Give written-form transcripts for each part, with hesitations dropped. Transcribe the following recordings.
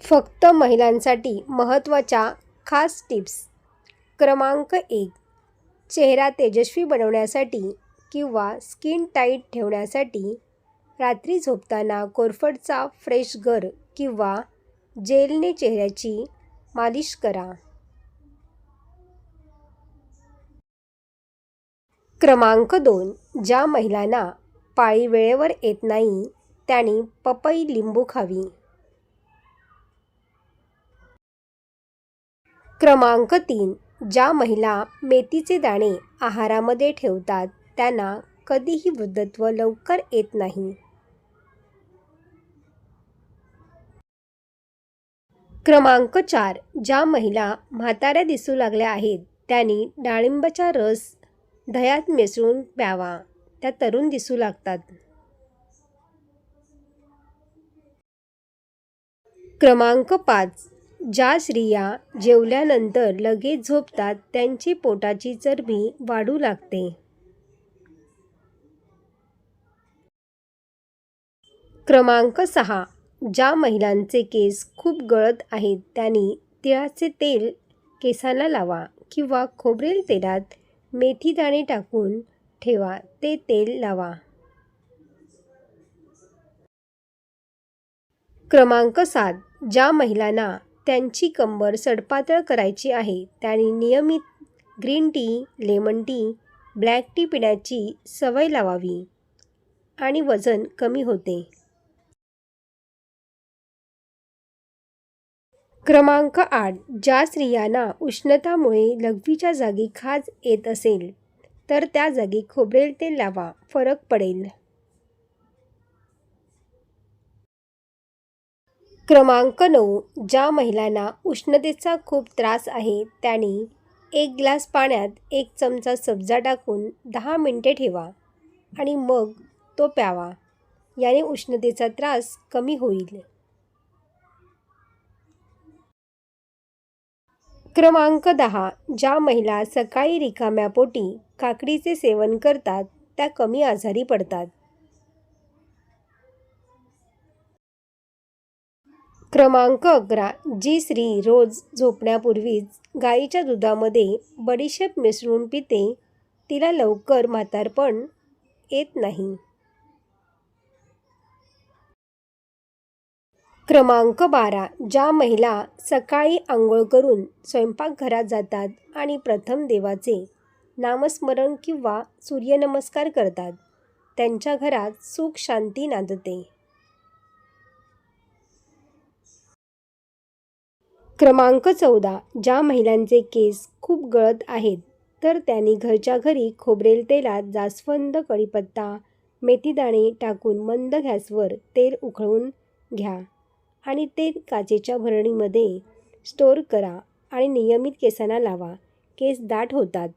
फक्त महिलांसाठी महत्त्वाच्या खास टिप्स. क्रमांक 1. चेहरा तेजस्वी बनवण्यासाठी किंवा स्किन टाईट ठेवण्यासाठी रात्री झोपताना कोरफडचा फ्रेश गर किंवा जेलने चेहऱ्याची मालिश करा. क्रमांक 2. ज्या महिलांना पाळी वेळेवर येत नाही त्यांनी पपई लिंबू खावी. क्रमांक 3. ज्या महिला मेथीचे दाणे आहारामध्ये ठेवतात त्यांना कधीही वृद्धत्व लवकर येत नाही. क्रमांक 4. ज्या महिला म्हाताऱ्या दिसू लागल्या आहेत त्यांनी डाळिंबाचा रस दह्यात मिसळून प्यावा. त्या तरुण दिसू लागतात. क्रमांक 5. ज्या स्त्रिया जेवल्यानंतर लगेच झोपतात त्यांची पोटाची चरबी वाढू लागते. क्रमांक 6. ज्या महिलांचे केस खूप गळत आहेत त्यांनी तिळाचे तेल केसांना लावा किंवा खोबरेल तेलात मेथी दाणे टाकून ठेवा ते तेल लावा. क्रमांक 7. ज्या महिलांना त्यांची कंबर सडपातळ करायची आहे त्यांनी नियमित green tea, lemon tea, black tea पिण्याची सवय लावावी आणि वजन कमी होते. क्रमांक 8. ज्या स्त्रियांना उष्णतामुळे लघवीच्या जागी खाज येत असेल तर त्या जागी खोबरेल तेल लावा, फरक पडेल. क्रमांक 9. ज्या महिलांना उष्णतेचा खूप त्रास आहे त्यांनी 1 ग्लास पाण्यात 1 चमचा सब्जा टाकून 10 मिनिटे ठेवा आणि मग तो प्यावा. याने उष्णतेचा त्रास कमी होईल. क्रमांक 10. ज्या महिला सकाळी रिकाम्या पोटी काकडीचे सेवन करतात त्या कमी आजारी पडतात. क्रमांक 11. जी स्त्री रोज झोपण्यापूर्वीच गाईच्या दुधामध्ये बडीशेप मिसळून पिते तिला लवकर म्हातारपण येत नाही. क्रमांक 12. ज्या महिला सकाळी आंघोळ करून स्वयंपाकघरात जातात आणि प्रथम देवाचे नामस्मरण किंवा सूर्यनमस्कार करतात त्यांच्या घरात सुख शांती नांदते. क्रमांक 14. ज्या महिलांचे केस खूप गळत आहेत तर त्यांनी घरच्या घरी खोबरेल तेलात जास्वंद, कढीपत्ता, मेथीदाणे टाकून मंद गॅसवर तेल उकळून घ्या आणि ते काचेच्या भरणीमध्ये स्टोअर करा आणि नियमित केसांना लावा. केस दाट होतात.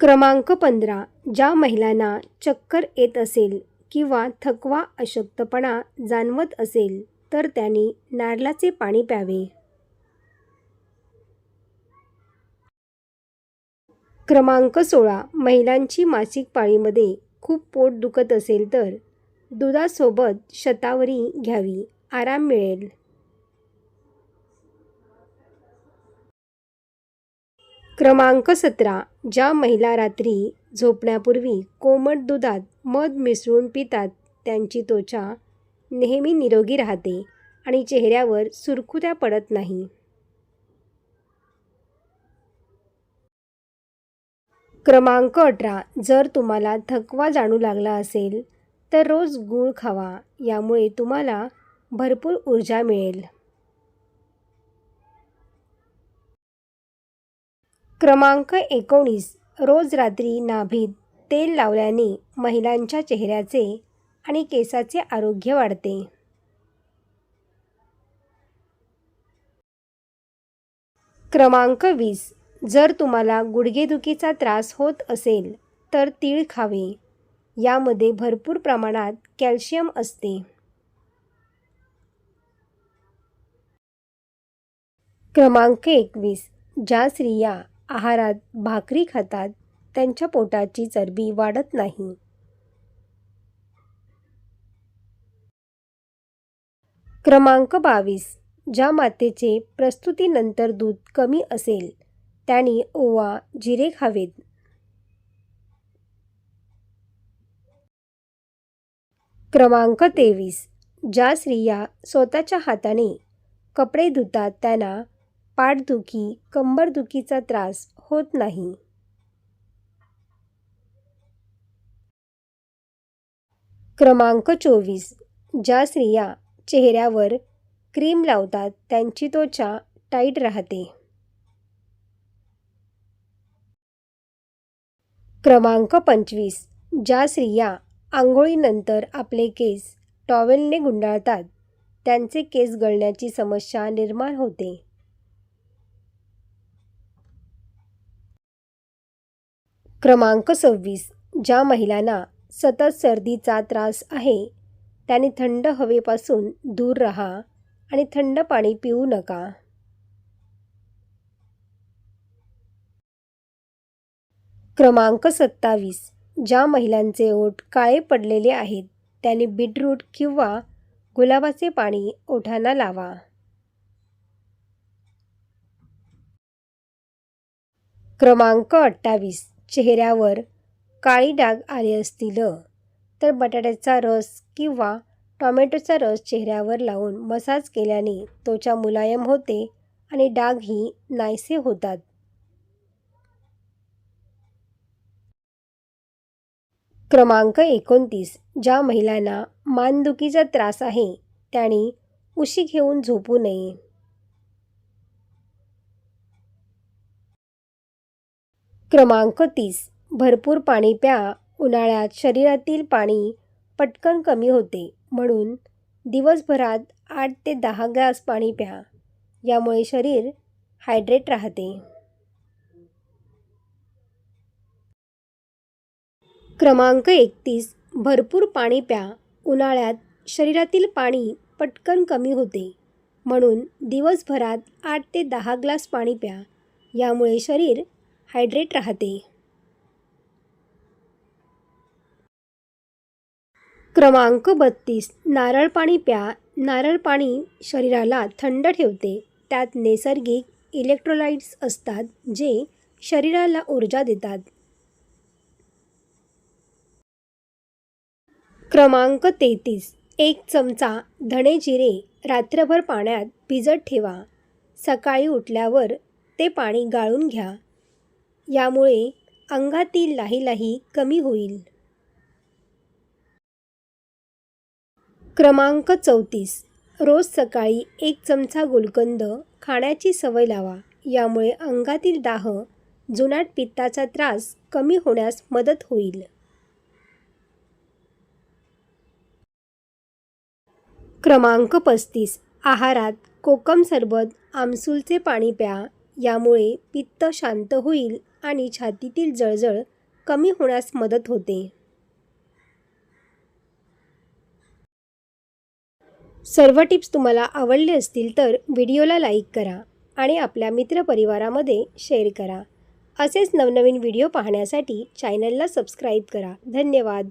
क्रमांक 15. ज्या महिलांना चक्कर येत असेल किंवा थकवा, अशक्तपणा जाणवत असेल तर त्यांनी नारळाचे पाणी प्यावे. क्रमांक 16. महिलांची मासिक पाळीमध्ये खूप पोट दुखत असेल तर दुधासोबत शतावरी घ्यावी, आराम मिळेल. क्रमांक 17. ज्या महिला रात्री झोपण्यापूर्वी कोमट दुधात मध मिसळून पितात त्यांची त्वचा नेहमी निरोगी राहते आणि चेहऱ्यावर सुरकुत्या पडत नाही. क्रमांक 18. जर तुम्हाला थकवा जाणू लागला असेल तर रोज गूळ खावा. यामुळे तुम्हाला भरपूर ऊर्जा मिळेल. क्रमांक 19. रोज रात्री नाभीत तेल लावल्याने महिलांच्या चेहऱ्याचे आणि केसाचे आरोग्य वाढते. क्रमांक 20. जर तुम्हाला गुडघेदुखीचा त्रास होत असेल तर तीळ खावे. यामध्ये भरपूर प्रमाणात कॅल्शियम असते. क्रमांक 21. ज्या स्त्रिया आहारात भाकरी खातात त्यांच्या पोटाची चरबी वाढत नाही. क्रमांक 22. ज्या मातेचे प्रस्तुतीनंतर दूध कमी असेल त्यांनी ओवा, जिरे खावेत. क्रमांक 23. ज्या स्त्रिया स्वतःच्या हाताने कपडे धुतात त्यांना पाठदुखी, कंबरदुखीचा त्रास होत नाही. क्रमांक 24. ज्या स्त्रिया चेहऱ्यावर क्रीम लावतात त्यांची त्वचा टाईट राहते. क्रमांक 25. ज्या स्त्रिया आंघोळीनंतर आपले केस टॉवेलने गुंडाळतात त्यांचे केस गळण्याची समस्या निर्माण होते. क्रमांक 26. ज्या महिलांना सतत सर्दीचा त्रास आहे त्यांनी थंड हवेपासून दूर राहा आणि थंड पाणी पिऊ नका. क्रमांक 27. ज्या महिलांचे ओठ काळे पडलेले आहेत त्यांनी बीटरूट किंवा गुलाबाचे पाणी ओठांना लावा. क्रमांक 28. चेहऱ्यावर काळी डाग आले असतील तर बटाट्याचा रस किंवा टोमॅटोचा रस चेहऱ्यावर लावून मसाज केल्याने त्वचा मुलायम होते आणि डागही नाहीसे होतात. क्रमांक 29. ज्या महिलांना मानदुखीचा त्रास आहे त्यांनी उशी घेऊन झोपू नये. क्रमांक 30. भरपूर पाणी प्या. उन्हाळ्यात शरीरातील पाणी पटकन कमी होते म्हणून दिवसभरात 8 ते 10 ग्लास पाणी प्या. यामुळे शरीर हायड्रेट राहते. क्रमांक 31. भरपूर पाणी प्या. उन्हाळ्यात शरीरातील पाणी पटकन कमी होते म्हणून दिवसभरात 8 ते 10 ग्लास पाणी प्या. यामुळे शरीर हायड्रेट राहते. क्रमांक 32. नारळ पाणी प्या. नारळ पाणी शरीराला थंड ठेवते. त्यात नैसर्गिक इलेक्ट्रोलाइट्स असतात जे शरीराला ऊर्जा देतात. क्रमांक 33. 1 चमचा धणे जिरे रात्रभर पाण्यात भिजत ठेवा. सकाळी उठल्यावर ते पाणी गाळून घ्या. यामुळे अंगातील लाही कमी होईल. क्रमांक 34. रोज सकाळी 1 चमचा गुलकंद खाण्याची सवय लावा. यामुळे अंगातील दाह, जुनाट पित्ताचा त्रास कमी होण्यास मदत होईल. क्रमांक 35. आहारात कोकम सरबत, आमसूलचे पाणी प्या. यामुळे पित्त शांत होईल आणि छातीतील जळजळ कमी होण्यास मदत होते. सर्व टिप्स तुम्हाला आवडले असतील तर व्हिडिओला लाईक करा आणि आपल्या मित्रपरिवारामध्ये शेअर करा. असेच नवनवीन व्हिडिओ पाहण्यासाठी चॅनलला सबस्क्राईब करा. धन्यवाद.